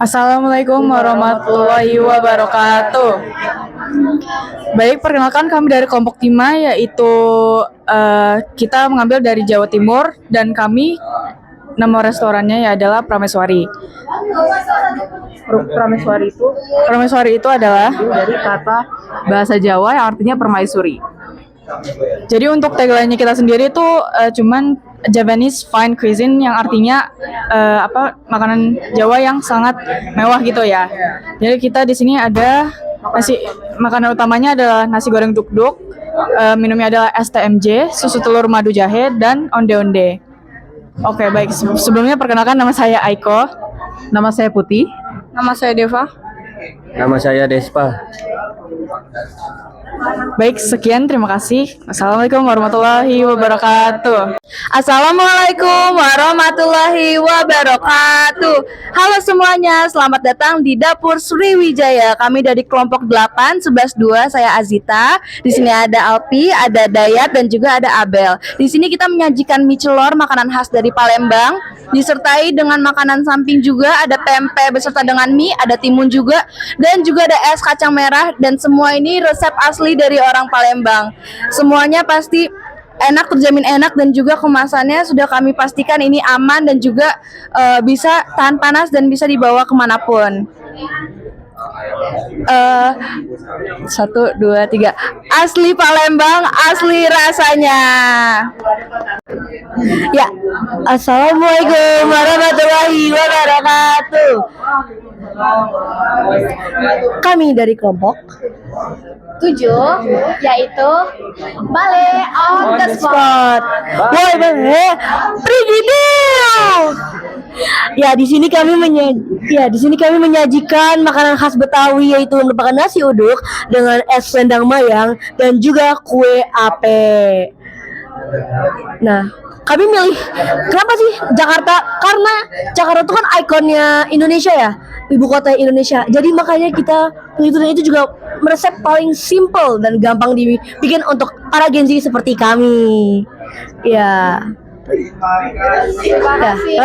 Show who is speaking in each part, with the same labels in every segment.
Speaker 1: Assalamualaikum warahmatullahi wabarakatuh. Baik, perkenalkan kami dari kelompok 5, yaitu kita mengambil dari Jawa Timur dan kami nama restorannya ya adalah Prameswari. Prameswari itu adalah
Speaker 2: Dari kata bahasa Jawa yang artinya permaisuri.
Speaker 1: jadi untuk tagline-nya kita sendiri itu cuman Japanese fine cuisine yang artinya makanan Jawa yang sangat mewah gitu ya. Jadi kita di sini ada makanan utamanya adalah nasi goreng duk-duk, minumnya adalah STMJ, susu telur madu jahe dan onde-onde. Oke, baik. Sebelumnya perkenalkan, nama saya Aiko.
Speaker 2: Nama saya Putih.
Speaker 1: Nama saya Deva.
Speaker 3: Nama saya Despa.
Speaker 1: Baik, sekian, terima kasih. Assalamualaikum warahmatullahi wabarakatuh.
Speaker 4: Assalamualaikum warahmatullahi wabarakatuh. Halo semuanya, selamat datang di Dapur Sriwijaya. Kami dari kelompok 8, 11-2, saya Azita. Di sini ada Alpi, ada Dayat, dan juga ada Abel. Di sini kita menyajikan mie celor, makanan khas dari Palembang, disertai dengan makanan samping juga, ada pempek beserta dengan mie, ada timun juga, dan juga ada es kacang merah, dan semua ini resep asli dari orang Palembang. Semuanya pasti enak, terjamin enak, dan juga kemasannya sudah kami pastikan ini aman dan juga bisa tahan panas dan bisa dibawa kemanapun. 1, 2, 3. Asli Palembang, asli rasanya. Ya, assalamualaikum warahmatullahi wabarakatuh. Kami dari kelompok 7, yaitu Bale on the spot. Woi Bale, pergi deh. Ya, di sini kami menyajikan makanan khas Betawi, yaitu merupakan nasi uduk dengan es selendang mayang dan juga kue ape. Nah, kami milih kenapa sih Jakarta? Karena Jakarta itu kan ikonnya Indonesia ya, ibu kota Indonesia. Jadi makanya kita itu juga resep paling simple dan gampang dibikin untuk para Gen Z seperti kami. Ya. Terima kasih.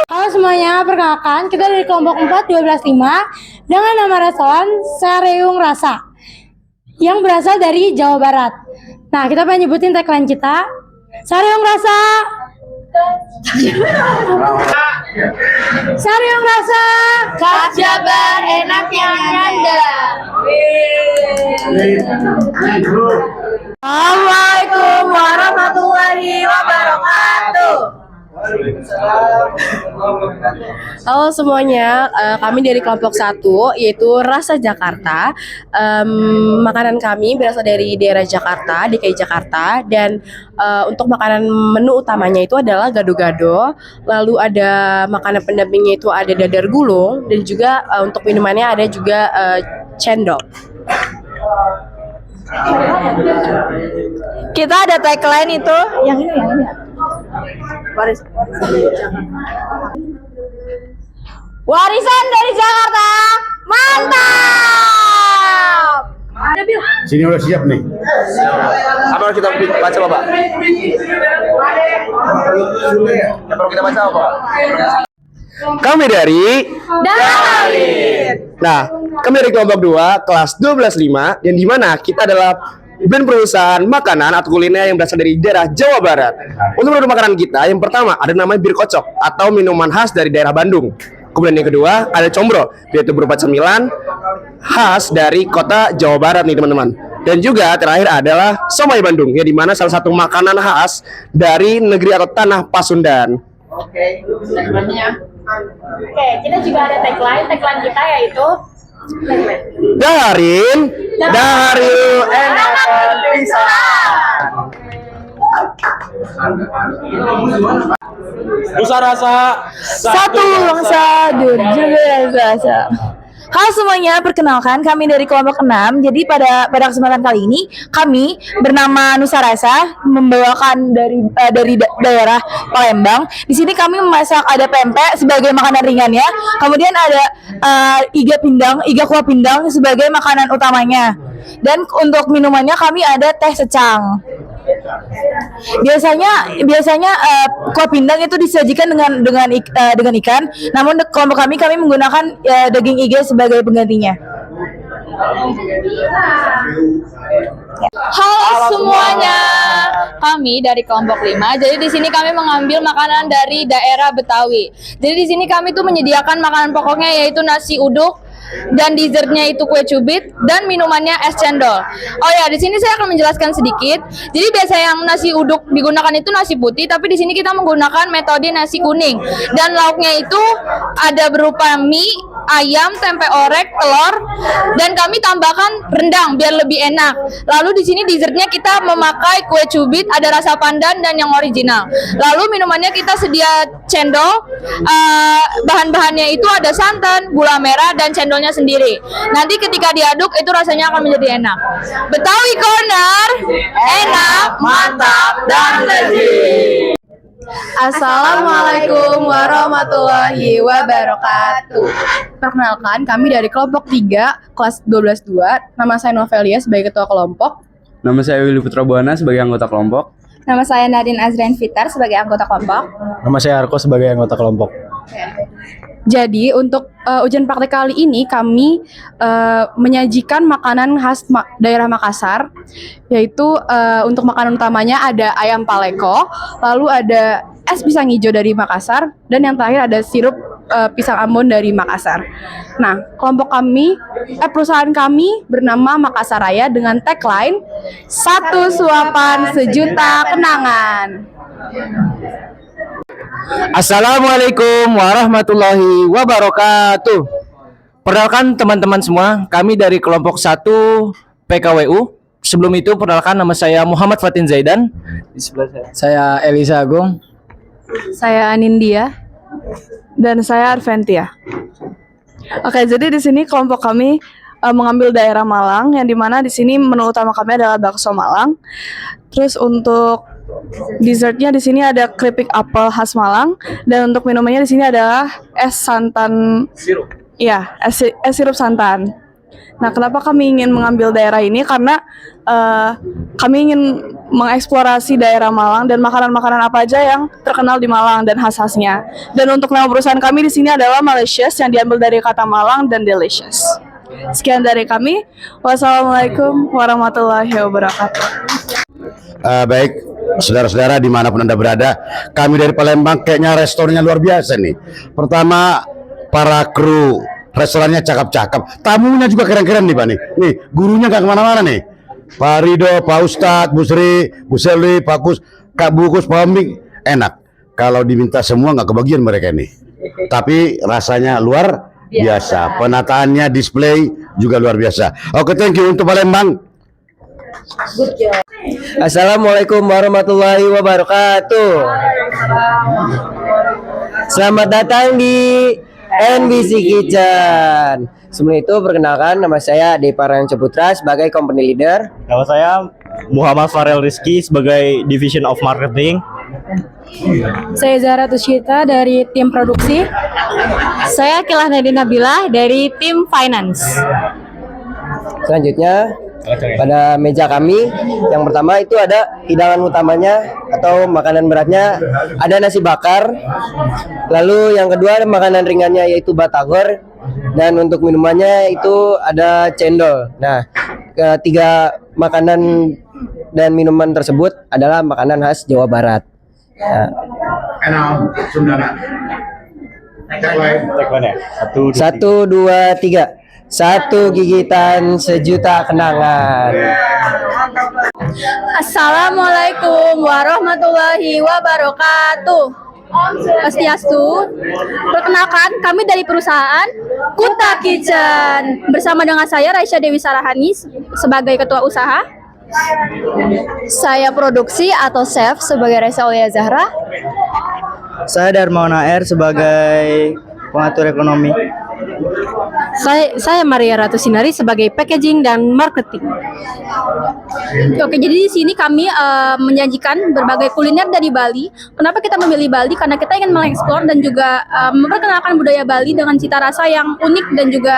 Speaker 5: Halo semuanya, perkenalkan kita dari kelompok 4 12-5 dengan nama restoran Sareung Rasa yang berasal dari Jawa Barat. Nah, kita pengen nyebutin tagline kita, Sareung Rasa. Sareung Rasa,
Speaker 4: Khas Jabar, enak yang Anda. Assalamualaikum warahmatullahi wabarakatuh.
Speaker 6: Halo semuanya, kami dari kelompok 1 yaitu Rasa Jakarta. Makanan kami berasal dari daerah Jakarta, DKI Jakarta, dan untuk makanan menu utamanya itu adalah gado-gado. Lalu ada makanan pendampingnya itu ada dadar gulung, dan juga untuk minumannya ada juga cendol.
Speaker 4: Kita ada tagline itu yang ini. Warisan dari Jakarta, mantap.
Speaker 7: Sini udah siap nih.
Speaker 3: Apa yang kita baca, Bapak? Apa yang kita baca, Bapak? Kami dari Nah, kami dari kelompok 2 kelas 12-5, yang dimana kita adalah brand perusahaan makanan atau kuliner yang berasal dari daerah Jawa Barat. Untuk produk makanan kita, yang pertama ada namanya bir kocok atau minuman khas dari daerah Bandung. Kemudian yang kedua ada combro, yaitu berupa cemilan khas dari kota Jawa Barat nih teman-teman. Dan juga terakhir adalah somai Bandung, yang dimana salah satu makanan khas dari negeri atau tanah Pasundan.
Speaker 4: Oke, kita juga ada tagline kita yaitu
Speaker 3: Daharin, Daharu, enakan pisan.
Speaker 7: Nusa Rasa,
Speaker 4: satu bangsa, dua juga rasa. Halo semuanya, perkenalkan kami dari kelompok 6. Jadi pada kesempatan kali ini kami bernama Nusa Rasa membawakan dari daerah Palembang. Di sini kami memasak ada pempek sebagai makanan ringannya. Kemudian ada iga kuah pindang sebagai makanan utamanya. Dan untuk minumannya kami ada teh secang.
Speaker 2: Biasanya kuah pindang itu disajikan dengan ikan. Namun kelompok kami menggunakan daging iga sebagai penggantinya.
Speaker 1: Halo semuanya, kami dari kelompok 5. Jadi di sini kami mengambil makanan dari daerah Betawi. Jadi di sini kami tuh menyediakan makanan pokoknya yaitu nasi uduk, dan dessertnya itu kue cubit, dan minumannya es cendol. Oh ya, di sini saya akan menjelaskan sedikit. Jadi biasa yang nasi uduk digunakan itu nasi putih, tapi di sini kita menggunakan metode nasi kuning. Dan lauknya itu ada berupa mie, ayam, tempe orek, telur, dan kami tambahkan rendang biar lebih enak. Lalu di sini dessertnya kita memakai kue cubit, ada rasa pandan dan yang original. Lalu minumannya kita sedia cendol. Bahan-bahannya itu ada santan, gula merah, dan cendolnya sendiri. Nanti ketika diaduk itu rasanya akan menjadi enak. Betawi Corner, enak, mantap, dan legit.
Speaker 6: Assalamualaikum warahmatullahi wabarakatuh. Perkenalkan, kami dari kelompok 3, kelas 12-2. Nama saya Novelia sebagai ketua kelompok.
Speaker 8: Nama saya Willy Putra Buana sebagai anggota kelompok.
Speaker 9: Nama saya Nadine Azrain Fitar sebagai anggota kelompok.
Speaker 7: Nama saya Arko sebagai anggota kelompok.
Speaker 6: Jadi untuk ujian praktek kali ini kami menyajikan makanan khas daerah Makassar, yaitu untuk makanan utamanya ada ayam paleko, lalu ada es pisang hijau dari Makassar, dan yang terakhir ada sirup pisang Ambon dari Makassar. Nah, perusahaan kami bernama Makassar Raya dengan tagline 1 suapan sejuta kenangan.
Speaker 3: Assalamualaikum warahmatullahi wabarakatuh. Perkenalkan teman-teman semua, kami dari kelompok 1 PKWU. Sebelum itu perkenalkan, nama saya Muhammad Fatin Zaidan. Di sebelah saya Elisa Agung.
Speaker 2: Saya Anindya.
Speaker 1: Dan saya Arventia. Oke, jadi di sini kelompok kami mengambil daerah Malang, yang dimana di sini menu utama kami adalah bakso Malang. Terus untuk dessertnya di sini ada keripik apel khas Malang, dan untuk minumannya di sini adalah es santan. Iya, es sirup santan. Nah, kenapa kami ingin mengambil daerah ini? Karena kami ingin mengeksplorasi daerah Malang dan makanan-makanan apa aja yang terkenal di Malang dan khas-khasnya. Dan untuk nama perusahaan kami di sini adalah Malicious, yang diambil dari kata Malang dan delicious. Sekian dari kami. Wassalamualaikum warahmatullahi wabarakatuh.
Speaker 7: Baik, saudara-saudara dimanapun Anda berada, kami dari Palembang kayaknya restorannya luar biasa nih. Pertama, para kru restorannya cakep-cakep, tamunya juga keren-keren nih Pak nih. Nih, gurunya gak kemana-mana nih. Pak Rido, Pak Ustadz, Bu Sri, Bu Selly, Pak Kus, Kak Bukus, Pak Omik, enak. Kalau diminta semua nggak kebagian mereka nih. Tapi rasanya luar biasa. Penataannya, display juga luar biasa. Oke, thank you untuk Palembang.
Speaker 3: Assalamualaikum warahmatullahi wabarakatuh. Selamat datang di NBC Kitchen. Sebelum itu perkenalkan, nama saya Deparang Ceputra sebagai company leader.
Speaker 10: Nama saya Muhammad Farel Rizky sebagai Division of Marketing.
Speaker 5: Saya Zara Tushita dari tim produksi.
Speaker 4: Saya Kilah Nadine Nabila dari tim finance.
Speaker 3: Selanjutnya pada meja kami yang pertama itu ada hidangan utamanya atau makanan beratnya, ada nasi bakar. Lalu yang kedua ada makanan ringannya yaitu batagor, dan untuk minumannya itu ada cendol. Nah, ketiga makanan dan minuman tersebut adalah makanan khas Jawa Barat. Nah. Satu, dua, tiga. Satu gigitan sejuta kenangan.
Speaker 9: Assalamualaikum warahmatullahi wabarakatuh. Swastiastu. Perkenalkan, kami dari perusahaan Kuta Kitchen. Bersama dengan saya Raisya Dewi Sarahani sebagai ketua usaha.
Speaker 4: Saya produksi atau chef sebagai Reza Aulia Zahra.
Speaker 11: Saya Darmawan AR sebagai pengatur ekonomi.
Speaker 5: Saya Maria Ratu Sinari sebagai packaging dan marketing.
Speaker 9: Oke, jadi di sini kami menyajikan berbagai kuliner dari Bali. Kenapa kita memilih Bali? Karena kita ingin mengeksplor dan juga memperkenalkan budaya Bali dengan cita rasa yang unik dan juga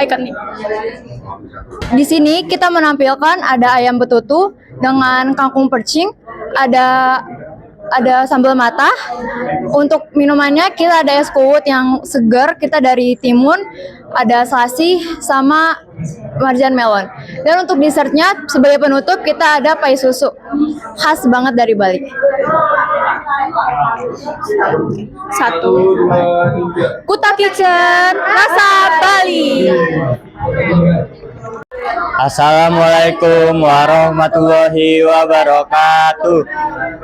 Speaker 9: Ikonik. Di sini kita menampilkan ada ayam betutu dengan kangkung percing, ada sambal matah. Untuk minumannya kita ada es kuwut yang segar, kita dari timun, ada selasi sama marjan melon. Dan untuk dessertnya sebagai penutup kita ada pai susu, khas banget dari Bali. 1, 2, 3. Kuta Kitchen, rasa Bali.
Speaker 11: Assalamualaikum warahmatullahi wabarakatuh.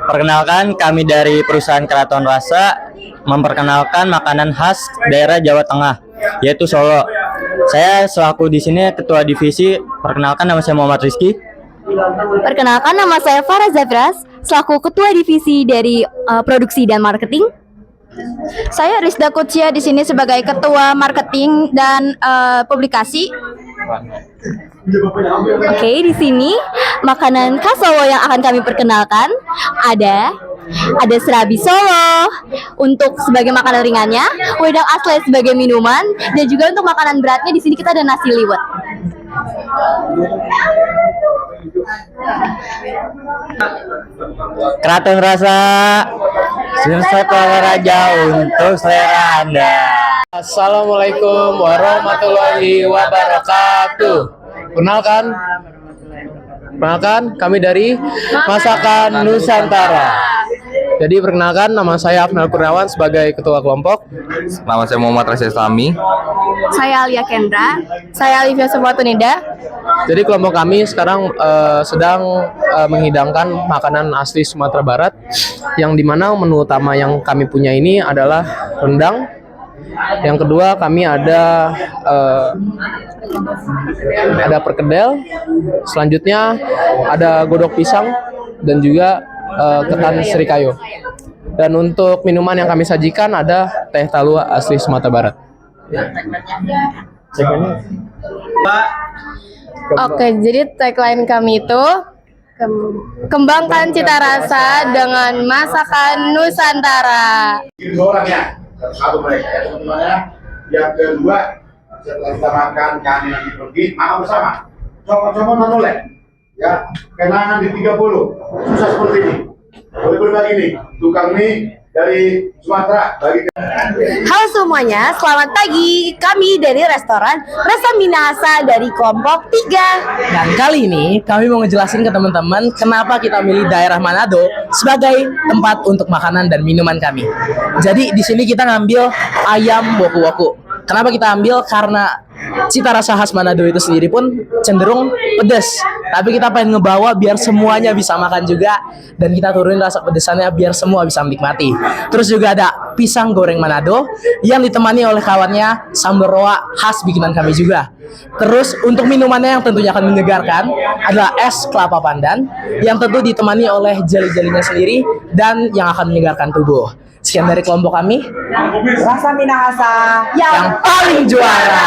Speaker 11: Perkenalkan, kami dari perusahaan Keraton Rasa memperkenalkan makanan khas daerah Jawa Tengah, yaitu Solo. Saya selaku di sini ketua divisi. Perkenalkan, nama saya Muhammad Rizky.
Speaker 4: Perkenalkan, nama saya Farah Zafras, selaku ketua divisi dari produksi dan marketing.
Speaker 9: Saya Rizda Kucia di sini sebagai ketua marketing dan publikasi.
Speaker 4: Oke, di sini makanan khas Solo yang akan kami perkenalkan ada serabi Solo untuk sebagai makanan ringannya, wedang asli sebagai minuman, dan juga untuk makanan beratnya di sini kita ada nasi liwet.
Speaker 11: Keraton Rasa, Sensata Raja untuk selera Anda.
Speaker 3: Assalamualaikum warahmatullahi wabarakatuh. Kenalkan kami dari Masakan Nusantara. Jadi perkenalkan, nama saya Afnal Kurniawan sebagai ketua kelompok.
Speaker 8: Nama saya Muhammad Rasyid Islami.
Speaker 9: Saya Alia Kendra. Saya Alivia Sumatunida.
Speaker 3: Jadi kelompok kami sekarang sedang menghidangkan makanan asli Sumatera Barat, yang dimana menu utama yang kami punya ini adalah rendang. Yang kedua kami ada perkedel. Selanjutnya ada godok pisang dan juga ketan serikayo. Dan untuk minuman yang kami sajikan ada teh talua asli Sumatera Barat.
Speaker 6: Oke, jadi tagline kami itu kembangkan cita rasa dengan masakan Nusantara.
Speaker 7: Satu mereka ya teman-teman. Yang kedua, setelah kita makan, kami lagi pergi makan bersama. Coba menoleh, ya kenangan di 30 susah seperti ini. Boleh berbagi nih, tukang mie dari Sumatera bagi.
Speaker 4: Halo semuanya, selamat pagi. Kami dari restoran Rasa Minahasa dari kelompok 3.
Speaker 12: Dan kali ini kami mau ngejelasin ke teman-teman kenapa kita milih daerah Manado sebagai tempat untuk makanan dan minuman kami. Jadi di sini kita ngambil ayam woku-woku. Kenapa kita ambil? Karena cita rasa khas Manado itu sendiri pun cenderung pedas. Tapi kita pengen ngebawa biar semuanya bisa makan juga, dan kita turunin rasa pedesannya biar semua bisa menikmati. Terus juga ada pisang goreng Manado yang ditemani oleh kawannya sambal roa khas bikinan kami juga. Terus untuk minumannya yang tentunya akan menyegarkan adalah es kelapa pandan yang tentu ditemani oleh jeli-jelinya sendiri dan yang akan menyegarkan tubuh. Sekian dari kelompok kami, Rasa Minahasa yang paling juara.